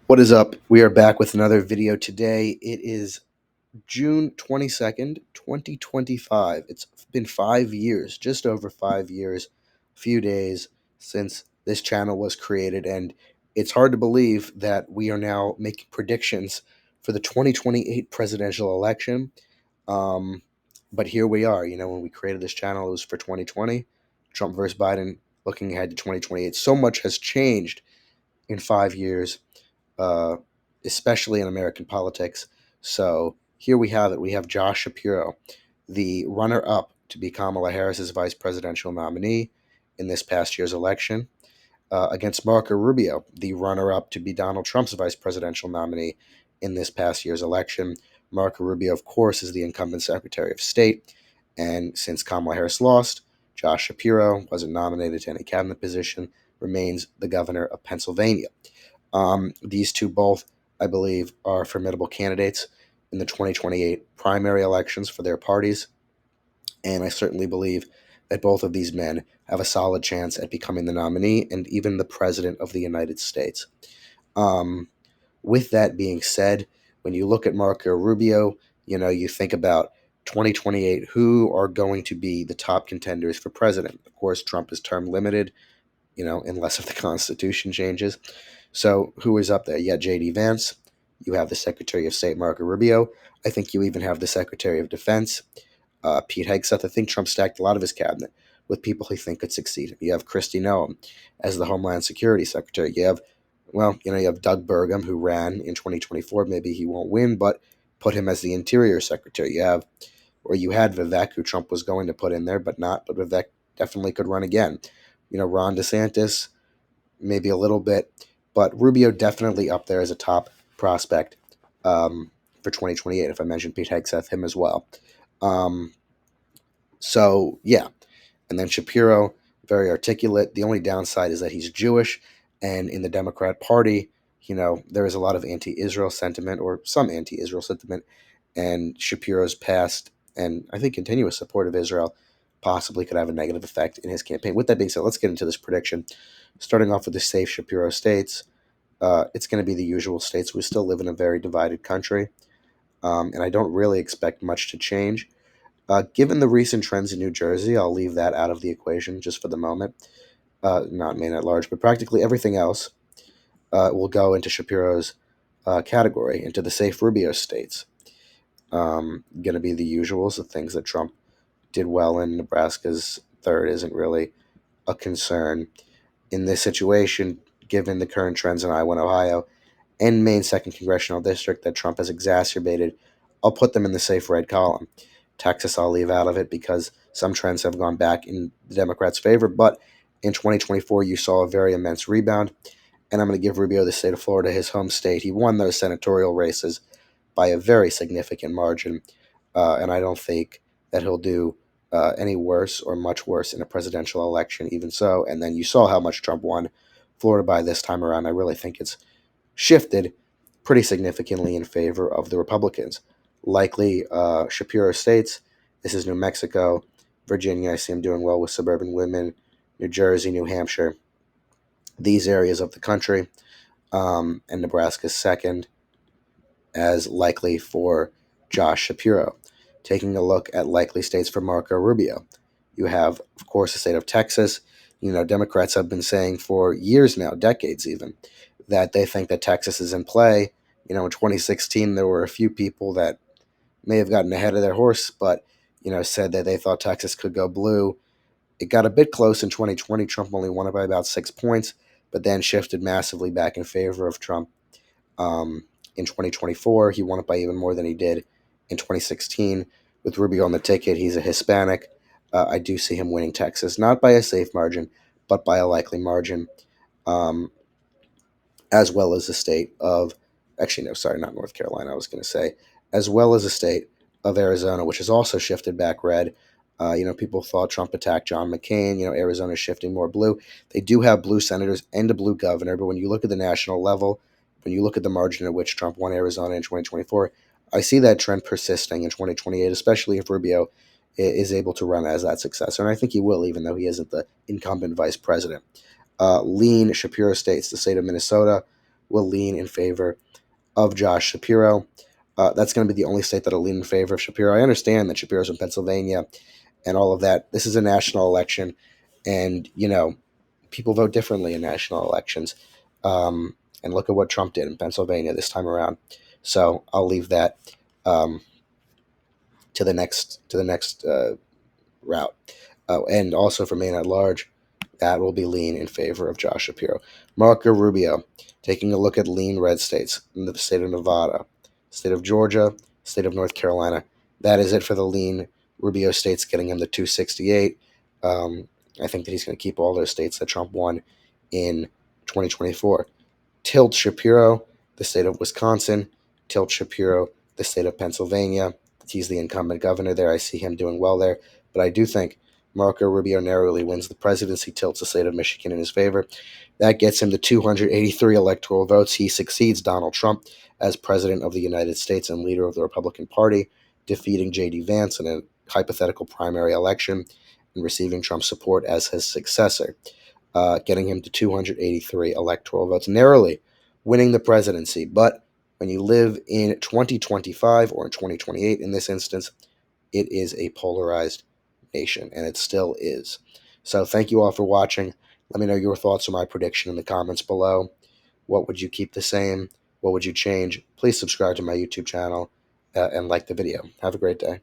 What is up? We are back with another video today. It is June 22nd, 2025. It's been 5 years, just over 5 years, a few days since this channel was created, and it's hard to believe that we are now making predictions for the 2028 presidential election. Um, but here we are. When we created this channel, it was for 2020, Trump versus Biden, looking ahead to 2028. So much has changed in 5 years, uh, especially in American politics. So here we have it. We have Josh Shapiro, the runner up to be Kamala Harris's vice presidential nominee in this past year's election, against Marco Rubio, the runner up to be Donald Trump's vice presidential nominee in this past year's election. Marco Rubio, of course, is the incumbent Secretary of State. And since Kamala Harris lost, Josh Shapiro wasn't nominated to any cabinet position, remains the governor of Pennsylvania. These two both, I believe, are formidable candidates in the 2028 primary elections for their parties, and I certainly believe that both of these men have a solid chance at becoming the nominee and even the president of the United States. Um, with that being said, when you look at Marco Rubio, you think about 2028, who are going to be the top contenders for president. Of course, Trump is term limited, unless if the Constitution changes. So who is up there? You got J.D. Vance. You have the Secretary of State, Marco Rubio. I think you even have the Secretary of Defense, Pete Hegseth. I think Trump stacked a lot of his cabinet with people he think could succeed. You have Kristi Noem as the Homeland Security Secretary. You have Doug Burgum, who ran in 2024. Maybe he won't win, but put him as the Interior Secretary. You had Vivek, who Trump was going to put in there, but not. But Vivek definitely could run again. Ron DeSantis, maybe a little bit, but Rubio definitely up there as a top prospect for 2028. If I mentioned Pete Hegseth, him as well. So yeah, and then Shapiro, very articulate. The only downside is that he's Jewish, and in the Democrat Party, there is a lot of anti-Israel sentiment, or some anti-Israel sentiment, and Shapiro's past and I think continuous support of Israel possibly could have a negative effect in his campaign. With that being said, let's get into this prediction. Starting off with the safe Shapiro states, it's going to be the usual states. We still live in a very divided country, and I don't really expect much to change. Given the recent trends in New Jersey, I'll leave that out of the equation just for the moment. Not Maine at large, but practically everything else will go into Shapiro's category, into the safe Rubio states. Going to be the usuals, the things that Trump did well in. Nebraska's third isn't really a concern in this situation, given the current trends in Iowa and Ohio and Maine's second congressional district that Trump has exacerbated. I'll put them in the safe red column. Texas, I'll leave out of it because some trends have gone back in the Democrats' favor. But in 2024, you saw a very immense rebound. And I'm going to give Rubio the state of Florida, his home state. He won those senatorial races by a very significant margin. And I don't think that he'll do any worse or much worse in a presidential election, even so. And then you saw how much Trump won Florida by this time around. I really think it's shifted pretty significantly in favor of the Republicans. Likely Shapiro states, this is New Mexico, Virginia, I see him doing well with suburban women, New Jersey, New Hampshire, these areas of the country, and Nebraska's second as likely for Josh Shapiro. Taking a look at likely states for Marco Rubio, you have, of course, the state of Texas. Democrats have been saying for years now, decades even, that they think that Texas is in play. In 2016, there were a few people that may have gotten ahead of their horse, but, said that they thought Texas could go blue. It got a bit close in 2020. Trump only won it by about 6 points, but then shifted massively back in favor of Trump. In 2024, he won it by even more than he did in 2016. With Rubio on the ticket, he's a Hispanic. I do see him winning Texas, not by a safe margin, but by a likely margin, as well as the state of, actually, no, sorry, not North Carolina, I was going to say, as well as the state of Arizona, which has also shifted back red. People thought Trump attacked John McCain. Arizona's shifting more blue. They do have blue senators and a blue governor, but when you look at the national level, when you look at the margin at which Trump won Arizona in 2024, I see that trend persisting in 2028, especially if Rubio is able to run as that successor. And I think he will, even though he isn't the incumbent vice president. Lean Shapiro states, the state of Minnesota, will lean in favor of Josh Shapiro. That's going to be the only state that'll lean in favor of Shapiro. I understand that Shapiro's in Pennsylvania and all of that. This is a national election, and people vote differently in national elections. And look at what Trump did in Pennsylvania this time around. So I'll leave that um, to the next route. And also for Maine at large, that will be lean in favor of Josh Shapiro. Marco Rubio, taking a look at lean red states in the state of Nevada, state of Georgia, state of North Carolina. That is it for the lean Rubio states, getting him to 268. I think that he's going to keep all those states that Trump won in 2024. Tilt Shapiro, the state of Wisconsin. Tilt Shapiro, the state of Pennsylvania. He's the incumbent governor there. I see him doing well there. But I do think Marco Rubio narrowly wins the presidency, tilts the state of Michigan in his favor. That gets him to 283 electoral votes. He succeeds Donald Trump as president of the United States and leader of the Republican Party, defeating J.D. Vance in a hypothetical primary election and receiving Trump's support as his successor, getting him to 283 electoral votes, narrowly winning the presidency. But when you live in 2025 or in 2028, in this instance, it is a polarized nation, and it still is. So thank you all for watching. Let me know your thoughts on my prediction in the comments below. What would you keep the same? What would you change? Please subscribe to my YouTube channel and like the video. Have a great day.